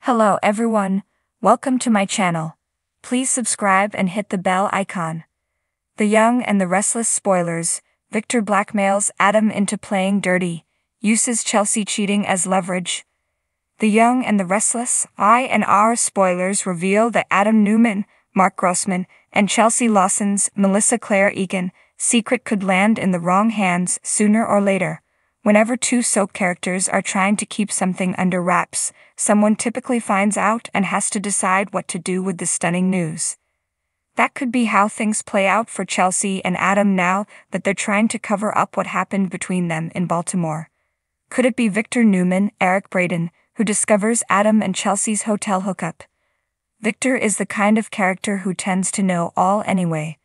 Hello everyone, welcome to my channel. Please subscribe and hit the bell icon. The Young and the Restless spoilers. Victor blackmails Adam into playing dirty, uses Chelsea cheating as leverage. The Young and the Restless I&R spoilers reveal that Adam Newman, Mark Grossman, and Chelsea Lawson's Melissa Claire Egan secret could land in the wrong hands sooner or later. Whenever two soap characters are trying to keep something under wraps, someone typically finds out and has to decide what to do with the stunning news. That could be how things play out for Chelsea and Adam now that they're trying to cover up what happened between them in Baltimore. Could it be Victor Newman, Eric Braeden, who discovers Adam and Chelsea's hotel hookup? Victor is the kind of character who tends to know all anyway.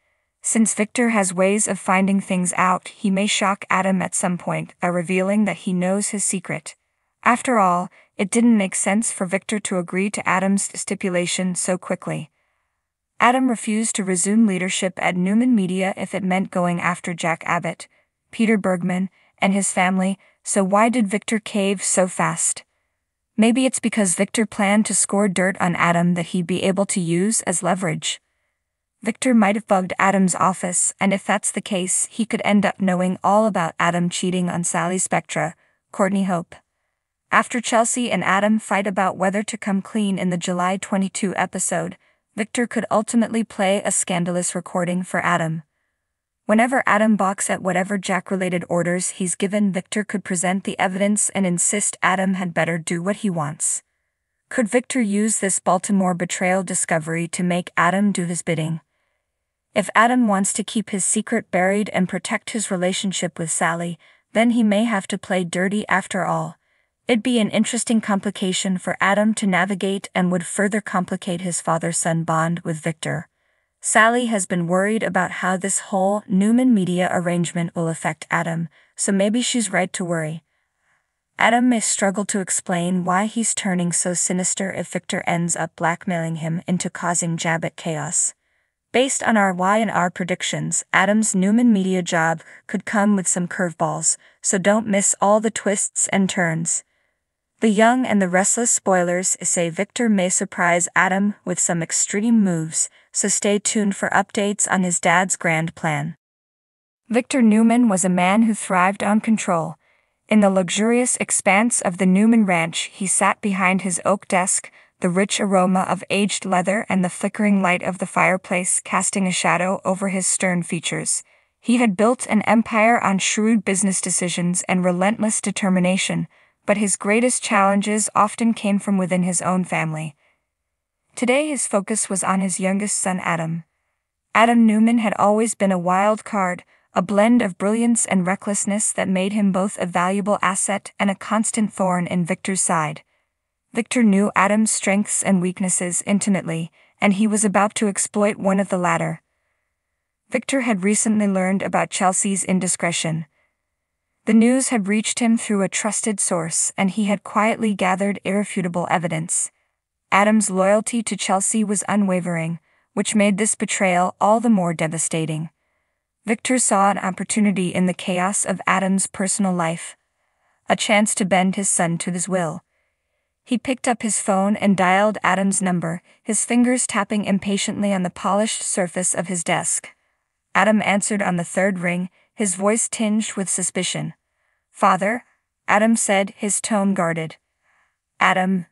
Since Victor has ways of finding things out, he may shock Adam at some point by revealing that he knows his secret. After all, it didn't make sense for Victor to agree to Adam's stipulation so quickly. Adam refused to resume leadership at Newman Media if it meant going after Jack Abbott, Peter Bergman, and his family, so why did Victor cave so fast? Maybe it's because Victor planned to score dirt on Adam that he'd be able to use as leverage. Victor might have bugged Adam's office, and if that's the case, he could end up knowing all about Adam cheating on Sally Spectra, Courtney Hope. After Chelsea and Adam fight about whether to come clean in the July 22 episode, Victor could ultimately play a scandalous recording for Adam. Whenever Adam balks at whatever Jack-related orders he's given, Victor could present the evidence and insist Adam had better do what he wants. Could Victor use this Baltimore betrayal discovery to make Adam do his bidding? If Adam wants to keep his secret buried and protect his relationship with Sally, then he may have to play dirty after all. It'd be an interesting complication for Adam to navigate and would further complicate his father-son bond with Victor. Sally has been worried about how this whole Newman Media arrangement will affect Adam, so maybe she's right to worry. Adam may struggle to explain why he's turning so sinister if Victor ends up blackmailing him into causing Jabbit chaos. Based on our Y&R predictions, Adam's Newman Media job could come with some curveballs, so don't miss all the twists and turns. The Young and the Restless spoilers say Victor may surprise Adam with some extreme moves, so stay tuned for updates on his dad's grand plan. Victor Newman was a man who thrived on control. In the luxurious expanse of the Newman Ranch, he sat behind his oak desk, the rich aroma of aged leather and the flickering light of the fireplace casting a shadow over his stern features. He had built an empire on shrewd business decisions and relentless determination, but his greatest challenges often came from within his own family. Today his focus was on his youngest son Adam. Adam Newman had always been a wild card, a blend of brilliance and recklessness that made him both a valuable asset and a constant thorn in Victor's side. Victor knew Adam's strengths and weaknesses intimately, and he was about to exploit one of the latter. Victor had recently learned about Chelsea's indiscretion. The news had reached him through a trusted source, and he had quietly gathered irrefutable evidence. Adam's loyalty to Chelsea was unwavering, which made this betrayal all the more devastating. Victor saw an opportunity in the chaos of Adam's personal life, a chance to bend his son to his will. He picked up his phone and dialed Adam's number, his fingers tapping impatiently on the polished surface of his desk. Adam answered on the third ring, his voice tinged with suspicion. "Father?" Adam said, his tone guarded. "Adam,"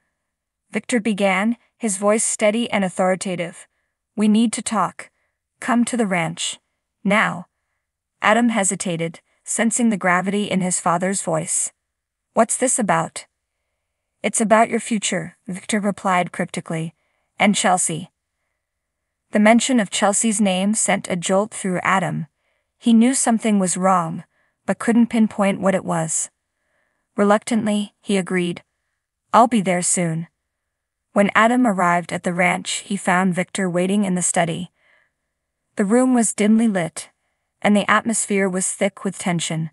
Victor began, his voice steady and authoritative. "We need to talk. Come to the ranch. Now." Adam hesitated, sensing the gravity in his father's voice. "What's this about?" "It's about your future," Victor replied cryptically. "And Chelsea." The mention of Chelsea's name sent a jolt through Adam. He knew something was wrong, but couldn't pinpoint what it was. Reluctantly, he agreed. "I'll be there soon." When Adam arrived at the ranch, he found Victor waiting in the study. The room was dimly lit, and the atmosphere was thick with tension.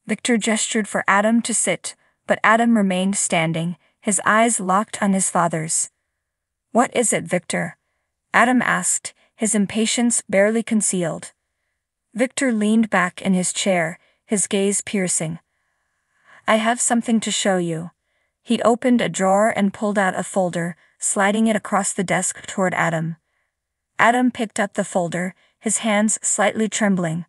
Victor gestured for Adam to sit, but Adam remained standing, his eyes locked on his father's. "What is it, Victor?" Adam asked, his impatience barely concealed. Victor leaned back in his chair, his gaze piercing. "I have something to show you." He opened a drawer and pulled out a folder, sliding it across the desk toward Adam. Adam picked up the folder, his hands slightly trembling.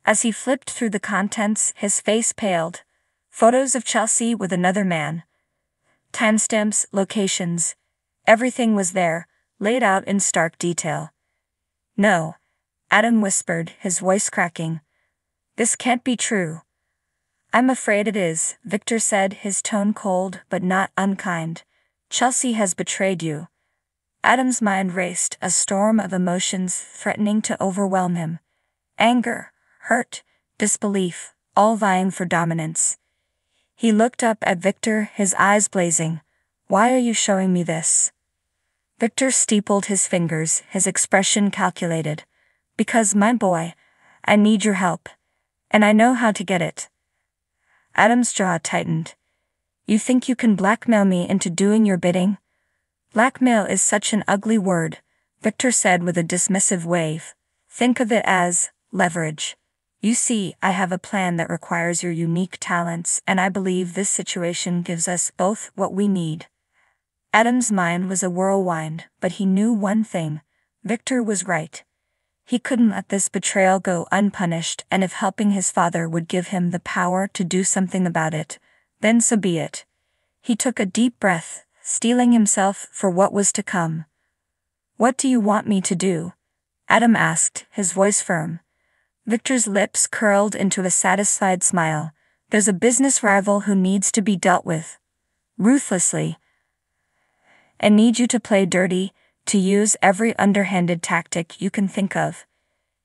As he flipped through the contents, his face paled. Photos of Chelsea with another man. Timestamps, locations. Everything was there, laid out in stark detail. "No," Adam whispered, his voice cracking. "This can't be true." "I'm afraid it is," Victor said, his tone cold but not unkind. "Chelsea has betrayed you." Adam's mind raced, a storm of emotions threatening to overwhelm him. Anger, hurt, disbelief, all vying for dominance. He looked up at Victor, his eyes blazing. "Why are you showing me this?" Victor steepled his fingers, his expression calculated. "Because, my boy, I need your help. And I know how to get it." Adam's jaw tightened. "You think you can blackmail me into doing your bidding?" "Blackmail is such an ugly word," Victor said with a dismissive wave. "Think of it as leverage. You see, I have a plan that requires your unique talents, and I believe this situation gives us both what we need." Adam's mind was a whirlwind, but he knew one thing: Victor was right. He couldn't let this betrayal go unpunished, and if helping his father would give him the power to do something about it, then so be it. He took a deep breath, steeling himself for what was to come. "What do you want me to do?" Adam asked, his voice firm. Victor's lips curled into a satisfied smile. "There's a business rival who needs to be dealt with. Ruthlessly. I need you to play dirty, to use every underhanded tactic you can think of.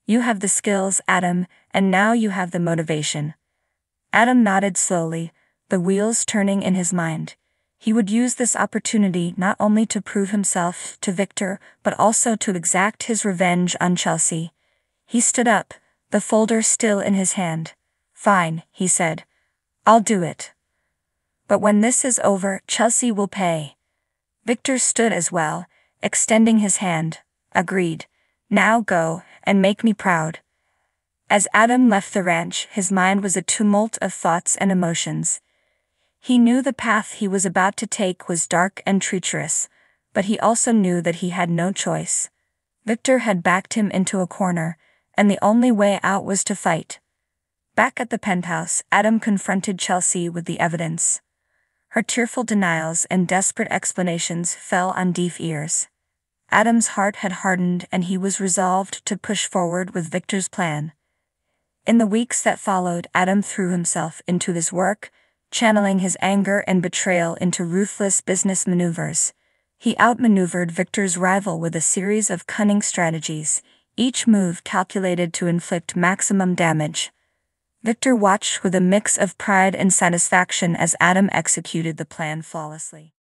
You have the skills, Adam, and now you have the motivation." Adam nodded slowly, the wheels turning in his mind. He would use this opportunity not only to prove himself to Victor, but also to exact his revenge on Chelsea. He stood up, the folder still in his hand. "Fine," he said. "I'll do it. But when this is over, Chelsea will pay." Victor stood as well, extending his hand. "Agreed. Now go, and make me proud." As Adam left the ranch, his mind was a tumult of thoughts and emotions. He knew the path he was about to take was dark and treacherous, but he also knew that he had no choice. Victor had backed him into a corner, and the only way out was to fight. Back at the penthouse, Adam confronted Chelsea with the evidence. Her tearful denials and desperate explanations fell on deaf ears. Adam's heart had hardened, and he was resolved to push forward with Victor's plan. In the weeks that followed, Adam threw himself into his work, channeling his anger and betrayal into ruthless business maneuvers. He outmaneuvered Victor's rival with a series of cunning strategies, each move calculated to inflict maximum damage. Victor watched with a mix of pride and satisfaction as Adam executed the plan flawlessly.